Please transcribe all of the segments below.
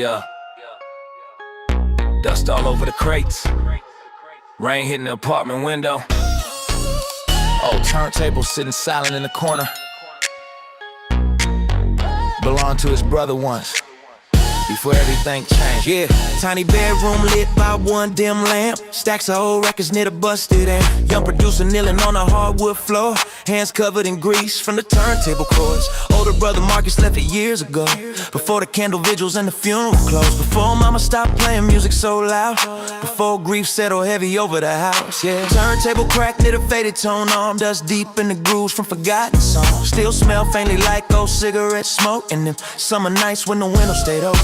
Yeah. Dust all over the crates. Rain hitting the apartment window. Old turntable sitting silent in the corner. Belonged to his brother once, before everything changed. Yeah, tiny bedroom lit by one dim lamp. Stacks of old records near the busted amp. Young producer kneeling on the hardwood floor, hands covered in grease from the turntable cords. Older brother Marcus left it years ago, before the candle vigils and the funeral closed. Before mama stopped playing music so loud, before grief settled heavy over the house. Yeah, turntable cracked near the faded tone arm, dust deep in the grooves from forgotten songs. Still smell faintly like old cigarette smoke, and them summer nights when the window stayed open.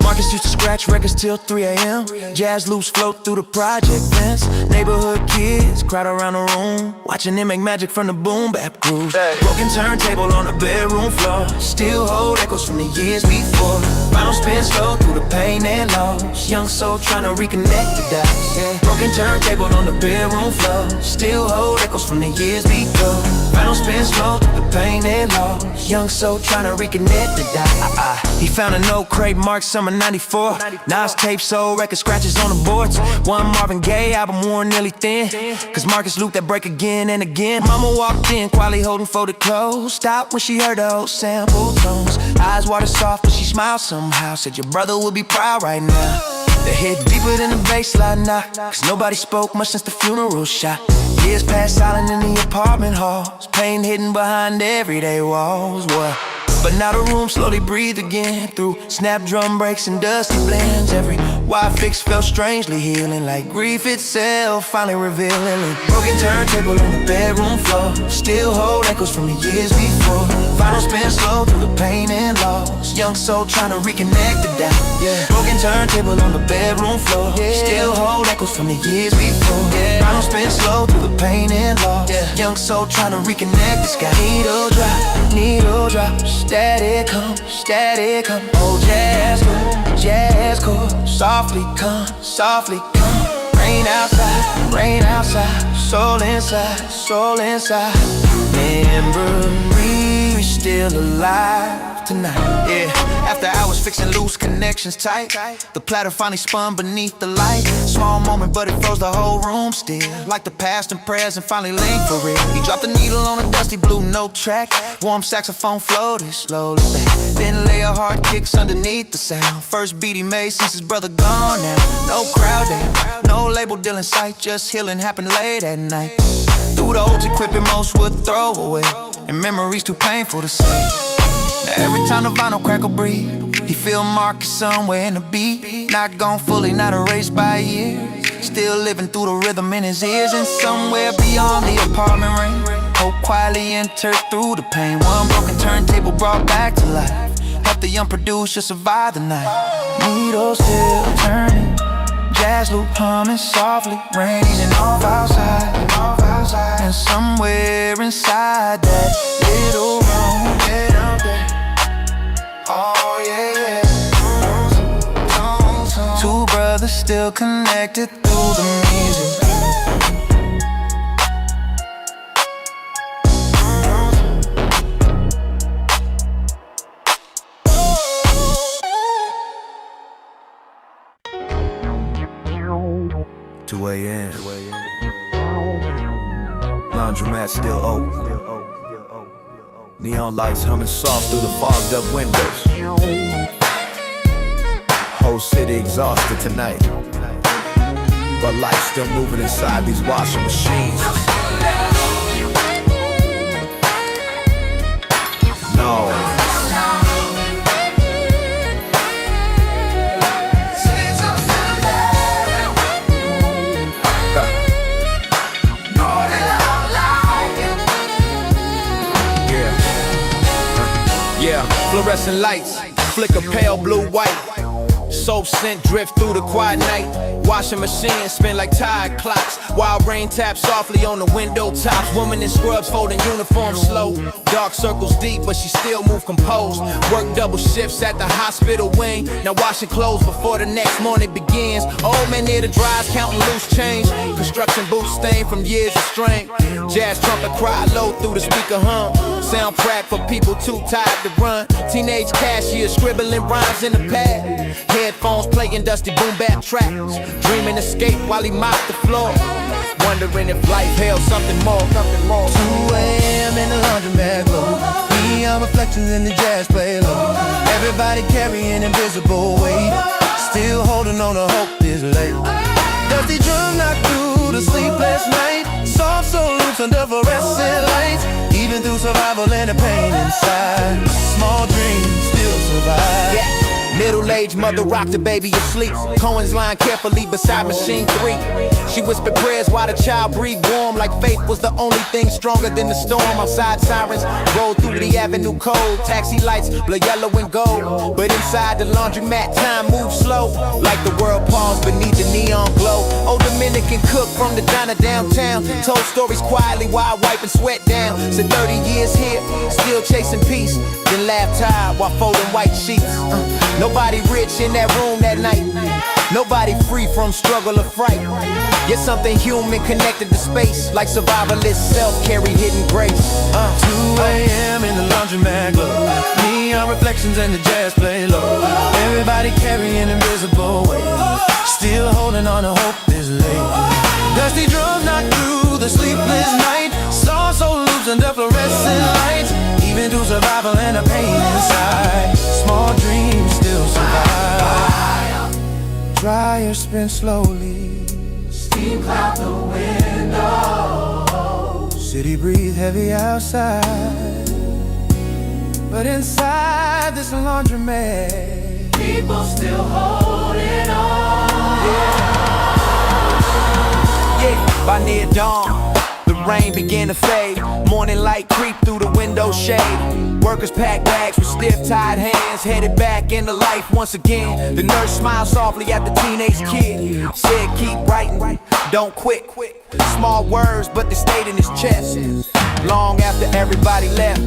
Marcus used to scratch records till 3 a.m. Jazz loops float through the project fence. Neighborhood kids crowd around the room, watching them make magic from the BoomBap grooves. Broken turntable on the bedroom floor, still hold echoes from the years before. Vinyl spin slow through the pain and loss. Young soul trying to reconnect the dots. Yeah. Broken turntable on the bedroom floor, still hold echoes from the years before. Vinyl spin slow through the pain and loss. Young soul trying to reconnect the dots. He found a no crate marked summer '94. Nas tape, soul record scratches on the boards. One Marvin Gaye album worn nearly thin, cause Marcus looped that break again and again. Mama walked in, quietly holding folded clothes. Stopped when she heard the old sample tones. Eyes water soft, but she smiled somehow. Said your brother would be proud right now. They hit deeper than the baseline now, cause nobody spoke much since the funeral shot. Years passed silent in the apartment halls, pain hidden behind everyday walls. What? But now the room slowly breathed again, through snap drum breaks and dusty blends. Every wire fix felt strangely healing, like grief itself finally revealing. Broken turntable on the bedroom floor, still hold echoes from the years before. Vinyl spin slow through the pain and loss. Young soul trying to reconnect the dots. Yeah. Broken turntable on the bedroom floor, still hold echoes from the years before. Vinyl spin slow through the pain and loss. Young soul trying to reconnect the sky. Needle drop, steady come, oh jazz chord, softly come, rain outside, soul inside, memories still alive tonight. Yeah, after hours fixing loose connections tight, the platter finally spun beneath the light. Small moment, but it froze the whole room still, like the past and present finally linked for real. He dropped the needle on a dusty blue note track. Warm saxophone floated slowly back, then lay a hard kicks underneath the sound. First beat he made since his brother gone now. No crowd there, no label deal in sight, just healing happened late at night. Through the old equipment most would throw away, and memories too painful to say. Now every time the vinyl crackle breathe, he feel Marcus somewhere in the beat. Not gone fully, not erased by years, still living through the rhythm in his ears. And somewhere beyond the apartment ring, hope quietly entered through the pain. One broken turntable brought back to life, helped the young producer survive the night. Needles still turning, jazz loop humming softly, rain easing off outside. And somewhere inside that little room, oh yeah, two brothers still connected through the music. Laundromat still open. Neon lights humming soft through the fogged up windows. Whole city exhausted tonight, but life's still moving inside these washing machines. No. Yeah, fluorescent lights, flicker pale blue white. Soap scent drift through the quiet night. Washing machine spin like tide clocks, while rain taps softly on the window tops. Woman in scrubs folding uniform slow. Dark circles deep, but she still move composed. Work double shifts at the hospital wing, now washing clothes before the next morning begins. Old man near the dryers counting loose change. Construction boots stained from years of strain. Jazz trumpet cry low through the speaker hum. Sound crack for people too tired to run. Teenage cashier scribbling rhymes in the pad. Headphones playing dusty BoomBap tracks. Dreaming escape while he mopped the floor. Wondering if life held something more. 2 a.m. in the laundromat glow. Neon reflections in the jazz play low. Everybody carrying invisible weight. Still holding on to hope this late. Dusty drum knocked through the sleepless night. Soft soul loops under fluorescent lights. Even through survival and the pain inside, small dreams still survive. Yeah. Middle-aged mother rocked the baby asleep. Cohen's lying carefully beside machine 3. She whispered prayers while the child breathed warm, like faith was the only thing stronger than the storm. Outside sirens rolled through the avenue cold. Taxi lights blow yellow and gold. But inside the laundromat time moves slow, like the world paused beneath the neon glow. Old Dominican cook from the diner downtown told stories quietly while wiping sweat down. Said 30 years here, still chasing peace. Then laughed tired while folding white sheets. Nobody rich in that room that night. Nobody free from struggle or fright. Yet something human connected to space, like survivalist self-carry hidden grace. 2 a.m. in the laundromat glow. Neon reflections and the jazz play low. Everybody carrying invisible weight. Still holding on to hope this late. Dusty drums knock through the sleepless night. Soft soul loops under fluorescent lights. Even through survival and the pain inside, small dreams still survive. Dryer spin slowly. Steam cloud the window. City breathe heavy outside. But inside this laundromat, people still holding on. Yeah, by near dawn, the rain began to fade. Morning light creeped through the window shade. Workers packed bags with stiff tied hands, headed back into life once again. The nurse smiled softly at the teenage kid. Said keep writing, don't quit. Small words but they stayed in his chest long after everybody left.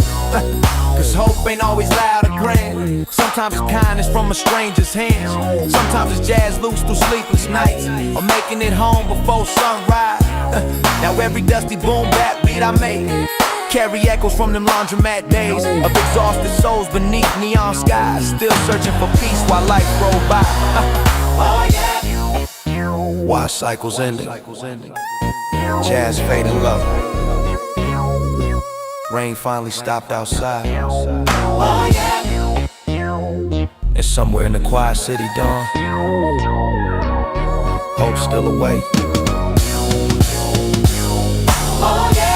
Cause hope ain't always loud or grand. Sometimes it's kindness from a stranger's hands. Sometimes it's jazz loose through sleepless nights, or making it home before sunrise. Now every dusty BoomBap beat I make carry echoes from them laundromat days of exhausted souls beneath neon skies, still searching for peace while life roll by. Oh yeah. Why cycles ending? Jazz fading low. Rain finally stopped outside. Oh yeah. And somewhere in the quiet city dawn, hope still awake. Oh yeah.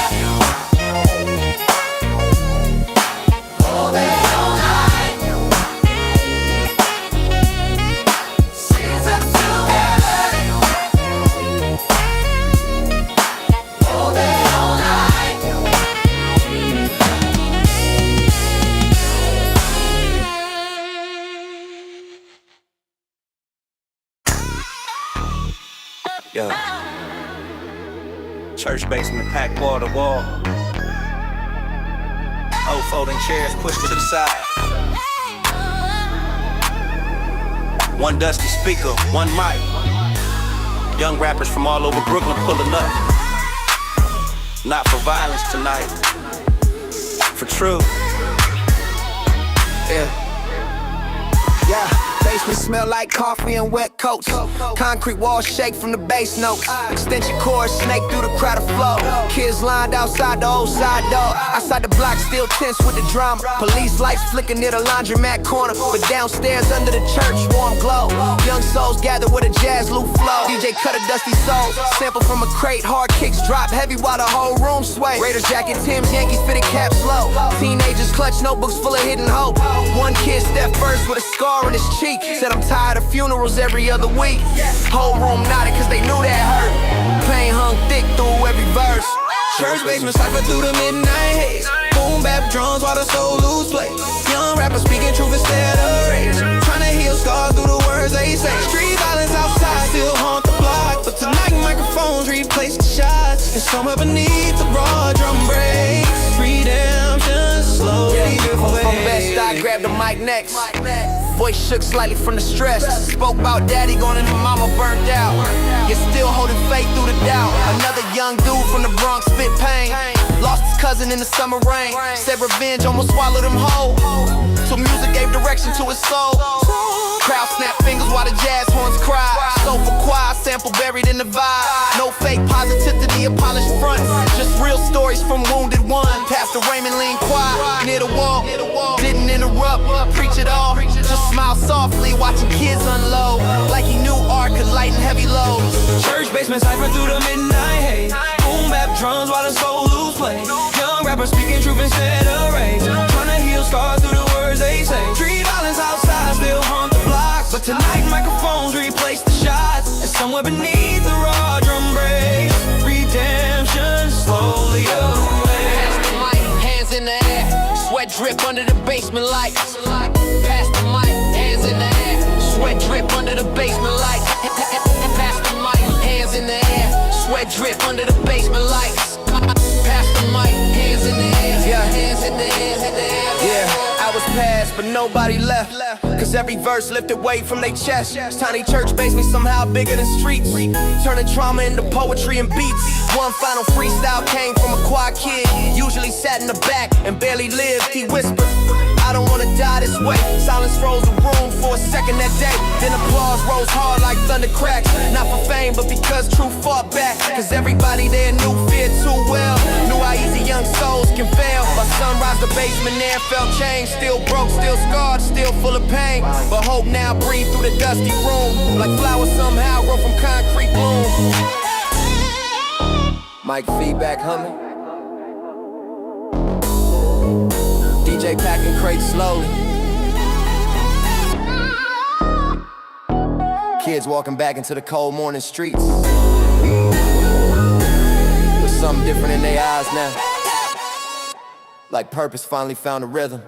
Yo. Church basement packed wall to wall. Old folding chairs pushed to the side. One dusty speaker, one mic. Young rappers from all over Brooklyn pulling up. Not for violence tonight, for truth. Yeah. Basement smell like coffee and wet coats. Concrete walls shake from the bass notes. Extension cords snake through the crowded flow. Kids lined outside the old side door. Outside the block still tense with the drama. Police lights flicker near the laundromat corner, but downstairs under the church warm glow. Young souls gather with a jazz loop flow. DJ cut a dusty soul, sample from a crate. Hard kicks drop heavy while the whole room sway. Raiders jacket, Tim's, Yankees fitted caps low. Teenagers clutch notebooks full of hidden hope. One kid stepped first with a scar on his cheek. Said I'm tired of funerals every other week. Whole room nodded cause they knew that hurt. Pain hung thick through every verse. Church basement cipher through the midnight haze. BoomBap drums while the soul loose play. Young rappers speaking truth instead of rage. Trying to heal scars through the words they say. Street violence outside still haunt the block, but tonight microphones replace the shots. And somewhere beneath the raw drum breaks, redemption slowly away. From best I grabbed the mic next. Voice shook slightly from the stress. Spoke about daddy gone and mama burnt out. You're still holding faith through the doubt. Another young dude from the Bronx spit pain. Lost his cousin in the summer rain. Said revenge almost swallowed him whole. So music gave direction to his soul. Crowd snap fingers while the jazz horns cry. Soulful choir, sample buried in the vibe. No fake positivity or polished fronts, just real stories from wounded one. Pastor Raymond leaned quiet near the wall, didn't interrupt, preach it all. Just smile softly, watching kids unload, like he knew art could lighten heavy loads. Church basement cypher through the midnight haze. Boom bap drums while the soul lose play. Young rappers speaking truth instead of rage. Trying to heal scars through the words they say. Street violence outside still haunt the blocks, but tonight microphones replace the shots. And somewhere beneath the raw drum breaks, redemption slowly away. Pass the mic, hands in the air. Sweat drip under the basement lights. Pass the mic, hands in the air. Sweat drip under the basement lights. Pass the mic, hands in the air. Sweat drip under the basement lights. Pass the mic, hands in the air. Yeah, hands in the air, in the air. Yeah, I was passed, but nobody left. Cause every verse lifted weight from their chest. Tiny church basement somehow bigger than streets, turning trauma into poetry and beats. One final freestyle came from a quiet kid, usually sat in the back and barely lived. He whispered, I don't wanna die this way. Silence froze the room for a second that day. Then applause rose hard like thunder cracks. Not for fame, but because truth fought back. Cause everybody there knew fear too well. Knew how easy young souls can fail. By sunrise, the basement there felt change. Still broke, still scarred, still full of pain. But hope now breathe through the dusty room. Like flowers somehow grow from concrete bloom. Mic feedback humming. DJ packing crates slowly. Kids walking back into the cold morning streets. There's something different in their eyes now. Like purpose finally found a rhythm.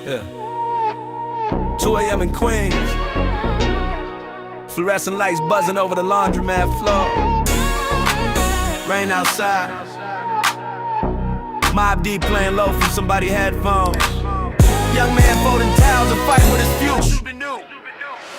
Yeah. 2 a.m. in Queens. Fluorescent lights buzzing over the laundromat floor. Rain outside. Mob Deep playing low from somebody's headphones. Young man folding towels and fighting with his fuse.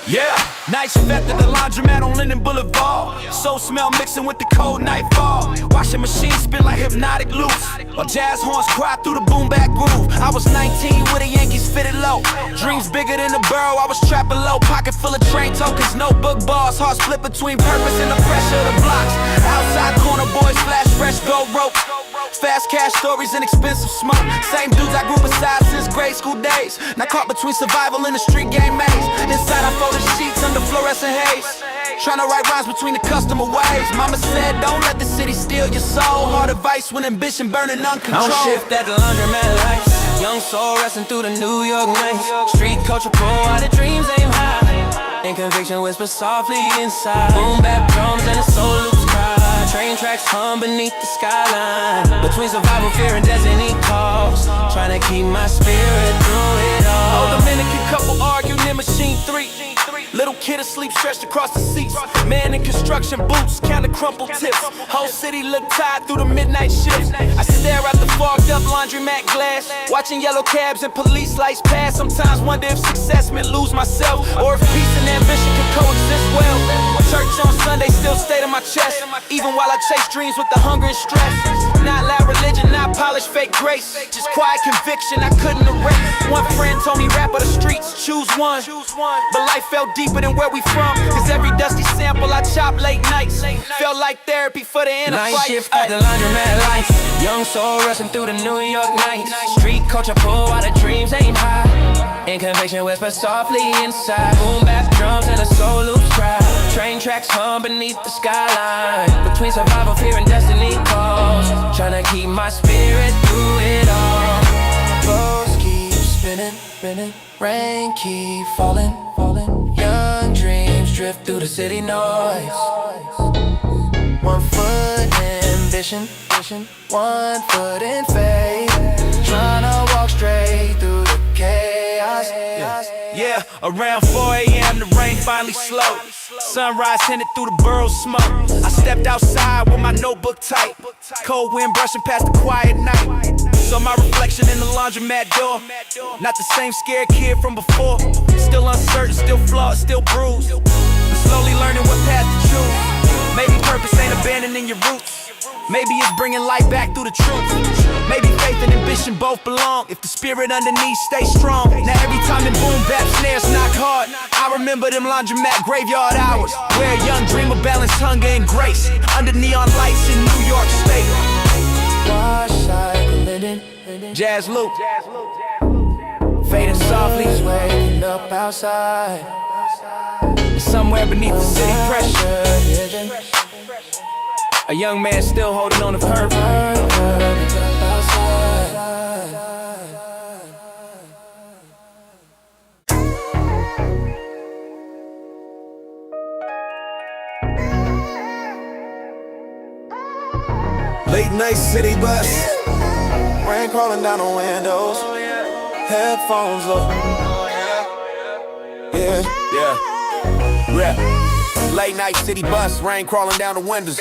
Yeah, night shift at the laundromat on Linden Boulevard. Soul smell mixing with the cold nightfall. Washing machine spin like hypnotic loops, while jazz horns cry through the boom-back groove. I was 19 with the Yankees fitted low. Dreams bigger than the borough, I was trapping low. Pocket full of train tokens, notebook bars. Heart split between purpose and the pressure of the blocks. Outside corner boys flash fresh gold rope. Fast cash stories and expensive smoke. Same dudes I grew beside since grade school days. Now caught between survival and the street game maze. Inside I folded sheets under fluorescent haze. Tryna write rhymes between the customer waves. Mama said don't let the city steal your soul. Hard advice when ambition burning uncontrolled. Don't shift at the laundromat lights. Young soul resting through the New York nights. Street culture pull while the dreams aim high. And conviction whispers softly inside. Boom bap drums and the soul loops cry. Train tracks hum beneath the skyline. Between survival, fear, and destiny calls. Trying to keep my spirit through it all. Oh, Dominican couple arguing in machine 3. Little kid asleep stretched across the seats. Man in construction boots, counting crumpled tips. Whole city look tired through the midnight shifts. I stare at the fogged up laundromat glass, watching yellow cabs and police lights pass. Sometimes wonder if success meant lose myself, or if peace and ambition could coexist well. Church on Sunday still stayed in my chest, even while I chase dreams with the hunger and stress. Not loud religion, not polished fake grace, just quiet conviction I couldn't erase. One friend told me rap of the streets, choose one. But life felt deeper than where we from, cause every dusty sample I chop late nights felt like therapy for the inner Night fight. shift at the laundromat lights. Young soul rushing through the New York nights. Street culture pull while the dreams aim high. And conviction whisper softly inside. Boom bap drums and the soul loops cry. Train tracks hum beneath the skyline. Between survival, fear, and destiny calls. Trying to keep my spirit through it all. Clothes keep spinning, rain keep falling. Young dreams drift through the city noise. 1 foot ambition, 1 foot in faith. Trying to walk straight through the chaos. Yeah, around 4 a.m. the rain finally slowed. Sunrise hinted through the borough smoke. I stepped outside with my notebook tight. Cold wind brushing past the quiet night. Saw my reflection in the laundromat door. Not the same scared kid from before. Still uncertain, still flawed, still bruised. I'm slowly learning what path to choose. Maybe purpose ain't abandoning your roots. Maybe it's bringing light back through the truth. Maybe faith and ambition combination both belong. If the spirit underneath stay strong. Now every time them boom bap snares knock hard, I remember them laundromat graveyard hours, where a young dreamer balanced hunger and grace under neon lights in New York State. Wash cycling, Jazz loop, fading softly, waking up outside. somewhere beneath the city pressure, a young man still holding on to purpose. Late night city bus, rain crawling down the windows, headphones low. Yeah. Late night city bus, rain crawling down the windows,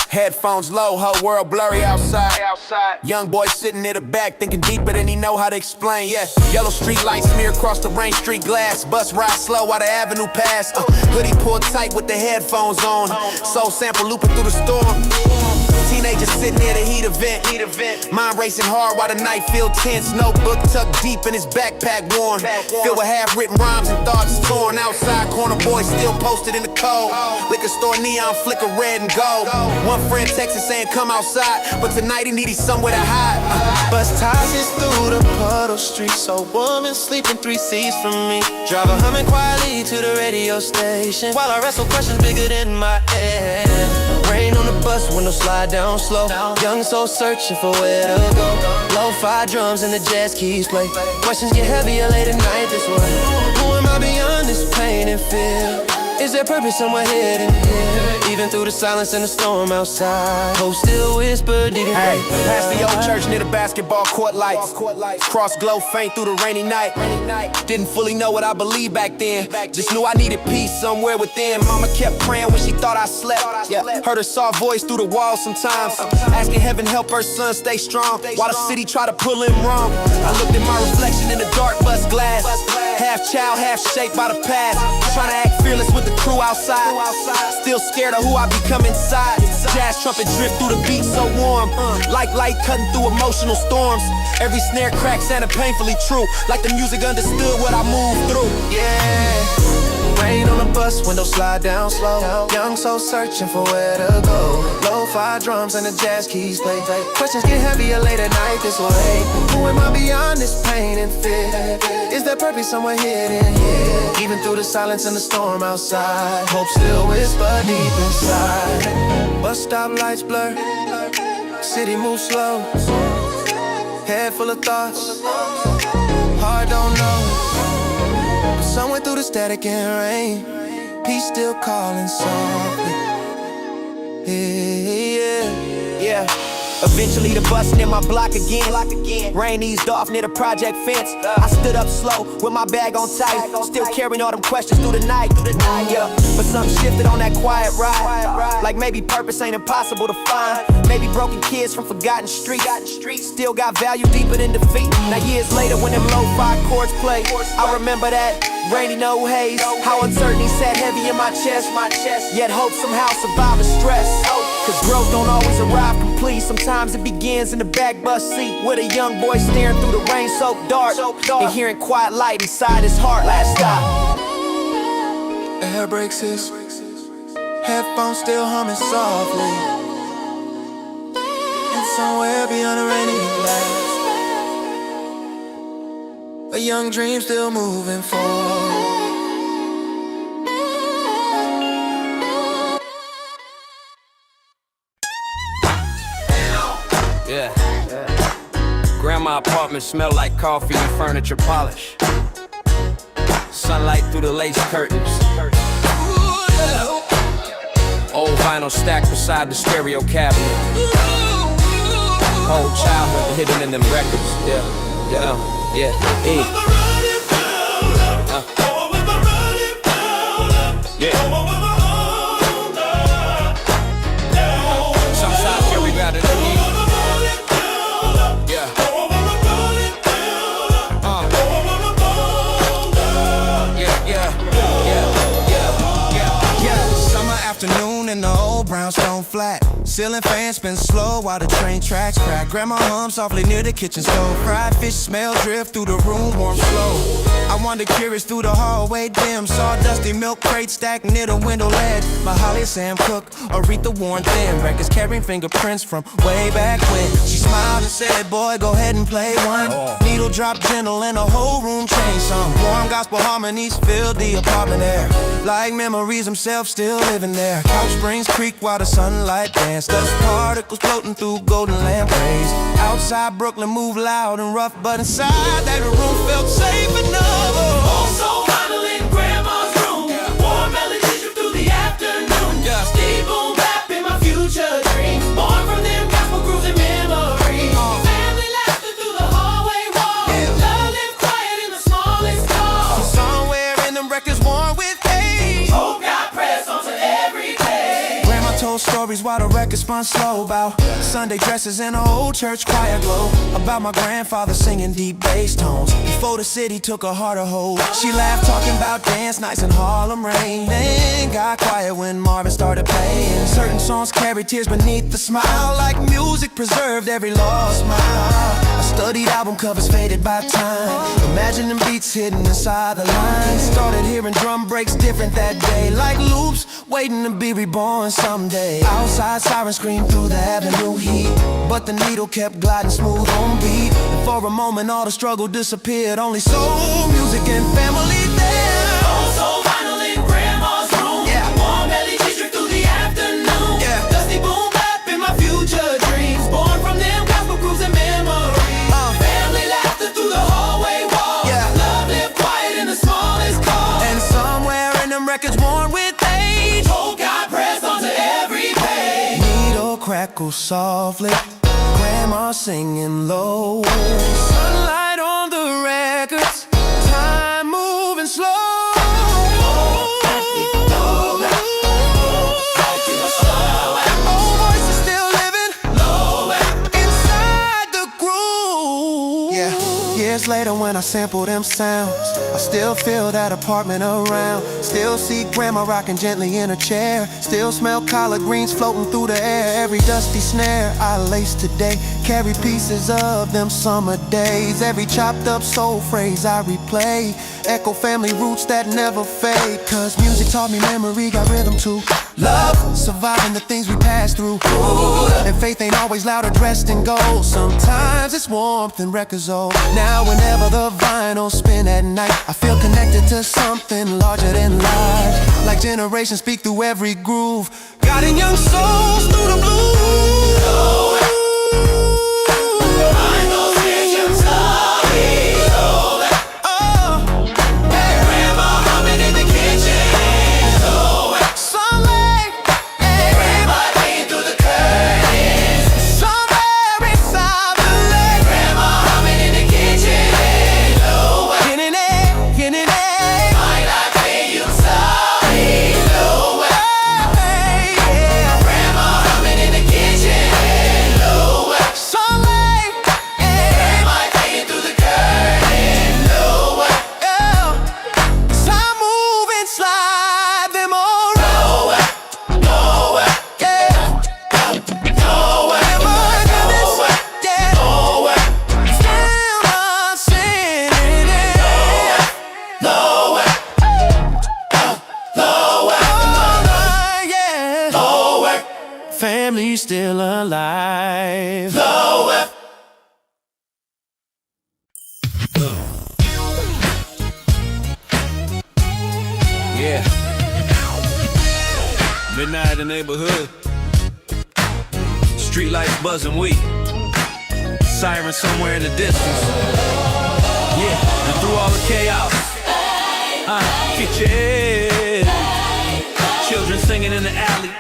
headphones low, whole world blurry outside. Young boy sitting near the back, thinking deeper than he know how to explain. Yeah, yellow street lights smear across the Rain Street glass. Bus ride slow while the avenue pass. Hoodie pulled tight with the headphones on. Soul sample looping through the storm. Teenagers sitting near the heat event. Mind racing hard while the night feel tense. Notebook tucked deep in his backpack worn. Filled with half-written rhymes and thoughts torn. Outside corner boy still posted in the cold. Liquor store neon flicker red and gold. One friend texted saying come outside, but tonight he needed somewhere to hide. Bus tosses through the puddle streets, so woman sleeping 3 seats from me. Driver humming quietly to the radio station, while I wrestle questions bigger than my head. Rain on the bus, window slide down slow. Young soul searching for where to go. Lo-fi drums and the jazz keys play. Questions get heavier late at night this way. Who am I beyond this pain and fear? Is there purpose somewhere hidden here? Even through the silence and the storm outside, hope still whispered deep. Hey, past the old church near the basketball court lights. Cross glow faint through the rainy night. Didn't fully know what I believed back then. Just knew I needed peace somewhere within. Mama kept praying when she thought I slept. Yeah, heard her soft voice through the walls sometimes, asking heaven help her son stay strong while the city tried to pull him wrong. I looked at my reflection in the dark bus glass, half child, half shaped by the past. Trying to act fearless with the crew outside, still scared of who I become inside. Jazz trumpet drift through the beat so warm, like light cutting through emotional storms. Every snare crack sounded painfully true, like the music understood what I moved through. Yeah, rain on the bus, window slide down slow. Young soul searching for where to go. Lo-fi drums and the jazz keys play. Questions get heavier late at night this way. Who am I beyond this pain and fear? Is there purpose somewhere hidden? Yeah, even through the silence and the storm outside, hope still whisper deep inside. Bus stop lights blur, city moves slow. Head full of thoughts, heart don't know. Somewhere through the static and rain, peace still calling softly. Yeah. Eventually the bus near my block again. Rain eased off near the project fence. I stood up slow with my bag on tight, still carrying all them questions through the night. Yeah, but something shifted on that quiet ride. Like maybe purpose ain't impossible to find. Maybe broken kids from forgotten streets still got value deeper than defeat. Now years later when them lo-fi chords play, I remember that rainy no haze. How uncertainty sat heavy in my chest. Yet hope somehow survived the stress. Cause growth don't always arrive complete. Sometimes it begins in the back bus seat with a young boy staring through the rain-soaked dark and hearing quiet light inside his heart. Last stop. Air brakes hiss, headphones still humming softly. And somewhere beyond the rainy glass, a young dream still moving forward. Yeah. Grandma apartment smell like coffee and furniture polish. Sunlight through the lace curtains. Old vinyl stacked beside the stereo cabinet. Whole childhood hidden in them records. Yeah. Sometimes here we got it. Afternoon in the old brownstone flat. Ceiling fan spins slow while the train tracks crack. Grandma hums softly near the kitchen stove. Fried fish smell drift through the room, warm slow. I wander curious through the hallway dim. Saw dusty milk crate stacked near the window ledge. My Holly Sam Cooke, Aretha worn thin. Records carrying fingerprints from way back when. She smiled and said, boy, go ahead and play one. Needle drop gentle and the whole room changed some. Warm gospel harmonies filled the apartment air. Like memories himself still living there. Couch springs creak while the sunlight danced. Dust particles floating through golden lamp rays. Outside Brooklyn moved loud and rough, but inside that room felt safe enough. Also vinyl in grandma's room. Warm melodies drip through the afternoon. Steve BoomBap in my future dreams. Born from them gospel grooves and memories. Family laughter through the hallway walls. Love lived quiet in the smallest calls. Somewhere in them records worn with age. Hope got pressed onto every page. Grandma told stories while the record spun slow. About Sunday dresses in an old church choir glow. About my grandfather singing deep bass tones. Before the city took a harder hold. She laughed talking about dance nights in Harlem rain. Then got quiet when Marvin started playing. Certain songs carried tears beneath the smile. Like music preserved every lost smile. I studied album covers faded by time. Imagining beats hidden inside the lines. Started hearing drum breaks different that day. Like loops waiting to be reborn someday. Outside sirens screamed through the avenue heat. But the needle kept gliding smooth on beat. And for a moment all the struggle disappeared. Only soul, music and family there. Also vinyl in grandma's room. Warm melodies drip through the afternoon. Dusty BoomBap in my future dreams. Born from them gospel grooves and memories. Family laughter through the hallway walls. Love lived quiet in the smallest calls. And somewhere in them records worn with age. Hope got pressed onto every page. Needle crackles softly. Grandma singing low. Sunlight on the records. Time moving slow. Old voices still living inside the groove. Years later when I sample them sounds, I still feel that apartment around. Still see grandma rocking gently in her chair. Still smell collard greens floating through the air. Every dusty snare I lace today carry pieces of them summer days. Every chopped up soul phrase I replay echo family roots that never fade. Cause music taught me memory got rhythm too. Love, surviving the things we pass through. And faith ain't always loud or dressed in gold. Sometimes it's warmth and records old. Now whenever the vinyl spin at night, I feel connected to something larger than life. Like generations speak through every groove, guiding young souls through the blues. Family still alive. Midnight in the neighborhood. Street lights buzzing weak. Siren somewhere in the distance. And through all the chaos, get your head. Children singing in the alley.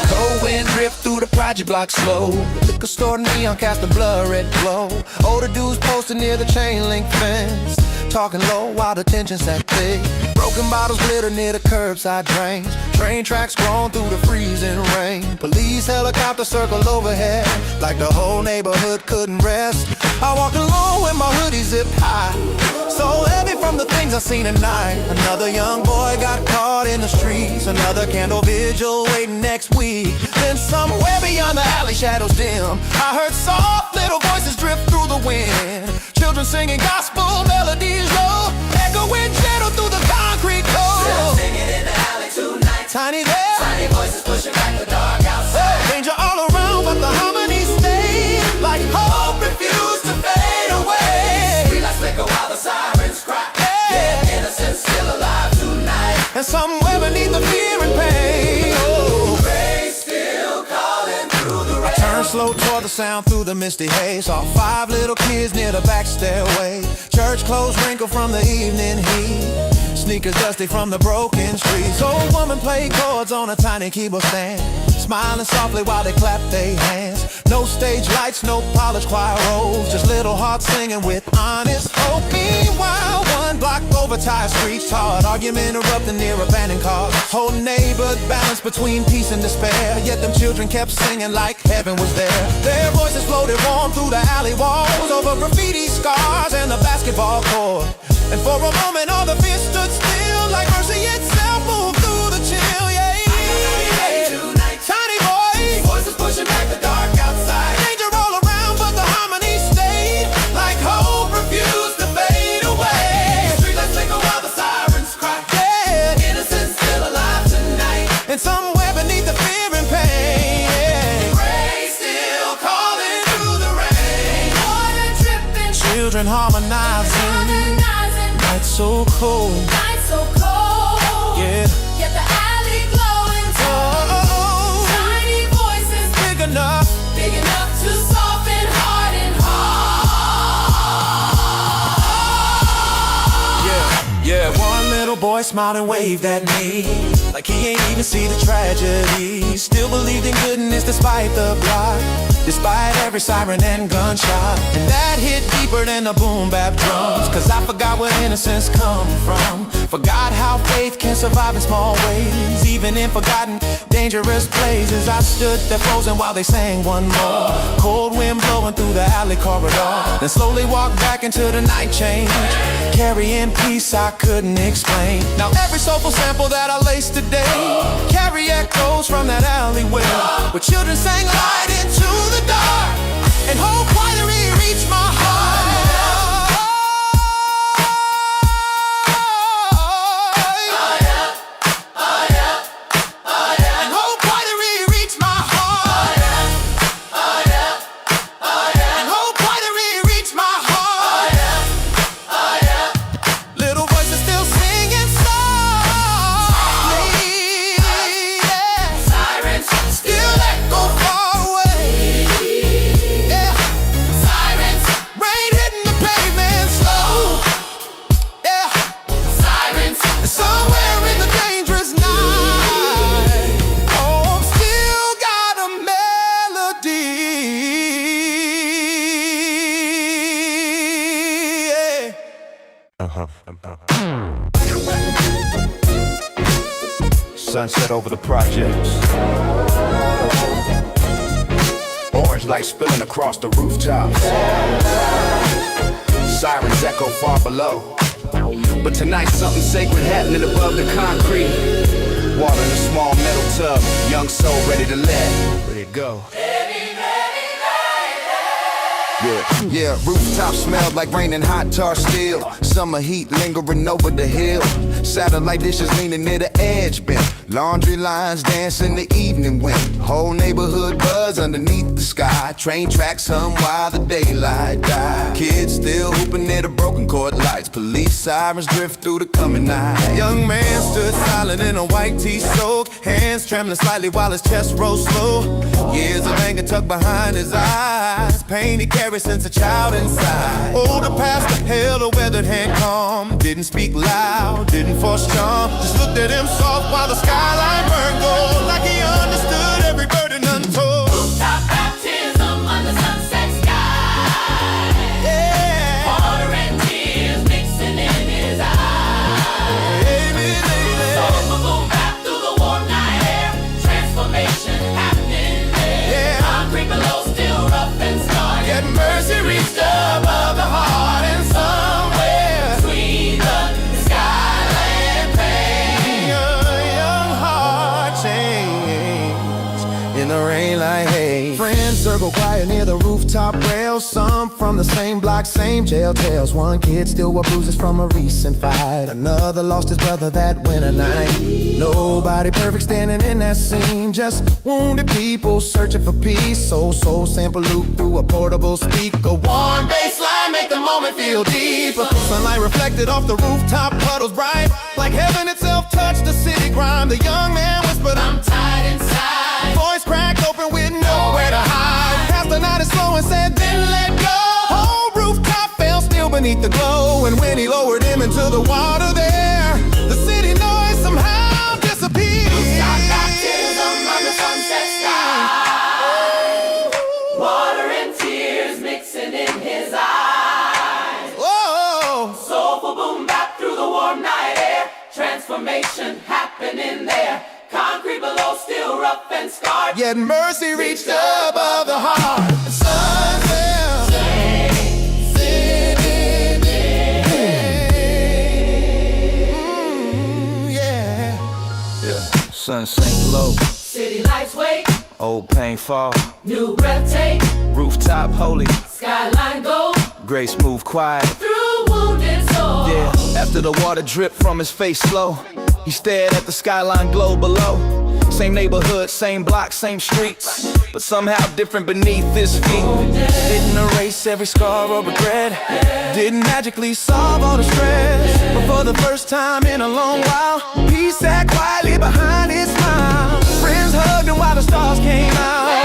Cold wind drift through the project block slow. Liquor store neon cast a blood red glow. Older dudes posted near the chain link fence. talking low while the tension's at big. Broken bottles glitter near the curbside drains. Train tracks grown through the freezing rain. Police helicopter circle overhead like the whole neighborhood couldn't rest. I walk alone with my hoodie zipped high, so heavy from the things I seen at night. Another young boy got caught in the streets. Another candle vigil waiting next week. Then somewhere beyond the alley shadows dim, I heard soft little voices drift through the wind. Children singing gospel melodies low, echoing gentle through the concrete cold. Still singing in the alley tonight. Tiny there, Tiny voices pushing back the dark outside. danger all around, but the harmony stayed. Like hope refused to fade away. Streetlights flicker while the sirens cry. Yeah, innocence still alive tonight. And somewhere beneath the fear and pain, oh, Praise still calling through the rain. turn slow toward the sound through the misty haze. Saw 5 little kids near the back stairway. Church clothes wrinkled from the evening heat. Sneakers dusty from the broken streets. Old woman played chords on a tiny keyboard stand, smiling softly while they clapped their hands. No stage lights, no polished choir rolls, just little hearts singing with honest hope. Meanwhile, one block over tired streets, hard argument erupting near abandoned cars. Whole neighborhood balanced between peace and despair, yet them children kept singing like heaven was there. Their voices floated warm through the alley walls, over graffiti scars and the basketball court. And for a moment all the fear stood still, like mercy itself moved through the chill, yeah. Tiny boy, Voices pushing back the dark outside. danger all around, but the harmony stayed. Like hope refused to fade away. Streetlights flicker while the sirens cry. Yeah, Innocence still alive tonight. and somewhere beneath the fear and pain, yeah. Praise still calling through the rain. Water dripping, Children harmonizing, night so cold, night so cold. yeah. Yet the alley glowing tall. Oh, Tiny voices big enough. big enough to soften heart and heart. Yeah, one little boy smiled and waved at me, like he ain't even see the tragedy. Still believed in goodness despite the block, despite every siren and gunshot. And that hit deeper than the boom-bap drums, cause I forgot where innocence come from. Forgot how faith can survive in small ways, even in forgotten, dangerous places. I stood there frozen while they sang one more. Cold wind blowing through the alley corridor, then slowly walked back into the night change, carrying peace I couldn't explain. Now every soulful sample that I laced today carry echoes from that alleyway, where children sang light into the dark, and hope quietly reached my heart. And hope quietly reached my heart. And hope quietly reached my heart. Little voices still singing softly, yeah. Sirens Still echo far away, yeah. sirens, Rain hitting the pavement slow, yeah. sirens. And somewhere in the dangerous night, oh, I've still got a melody, yeah. Sunset over the projects. Orange light spilling across the rooftops. Sirens echo far below. But tonight something sacred happening above the concrete. Water in a small metal tub. Young soul ready to let it go. Yeah, rooftop smelled like rain and hot tar steel. Summer heat lingering over the hill. Satellite dishes leaning near the edge bent. Laundry lines dance in the evening wind. Whole neighborhood buzz underneath the sky. Train tracks hum while the daylight dies. Kids still hooping near the broken cord lights. Police sirens drift through the coming night. Young man stood silent in a white tee soak, hands trembling slightly while his chest rose slow. Years of anger tucked behind his eyes, pain he carried since a child inside. Older pastor held a weathered hand calm, didn't speak loud, didn't force charm, just looked at him soft while the skyline burned gold, like he understood every burden untold. Rooftop baptism under sunset sky. Yeah. Water and tears mixing in fire near the rooftop rail. Some from the same block, same jail tales. One kid still wore bruises from a recent fight. Another lost his brother that winter night. Nobody perfect standing in that scene. Just wounded people searching for peace. Soul sample loop through a portable speaker. One bass line make the moment feel deeper. Sunlight reflected off the rooftop, puddles bright. Like heaven itself touched the city grime. The young man whispered, I'm tied inside. Voice cracked open with nowhere to hide. Passed the night slow and said, then let go. Whole rooftop fell still beneath the glow. And when he lowered him into the water there, the city noise somehow disappeared. Rooftop baptism under sunset sky. Water and tears mixing in his eyes. Whoa. Soulful boom bap through the warm night air. Transformation happening there. Concrete below still rough and scarred. Yet mercy reached above the heart. Sunset, sitting in. Yeah. Sun sank low. City lights wake. Old pain fall. New breath take. Rooftop holy. Skyline gold. Grace move quiet. Through wounded soul. Yeah. After the water dripped from his face slow, he stared at the skyline glow below. Same neighborhood, same block, same streets, but somehow different beneath his feet. Didn't erase every scar or regret. Didn't magically solve all the stress. But for the first time in a long while, he sat quietly behind his smile. Friends hugged him while the stars came out.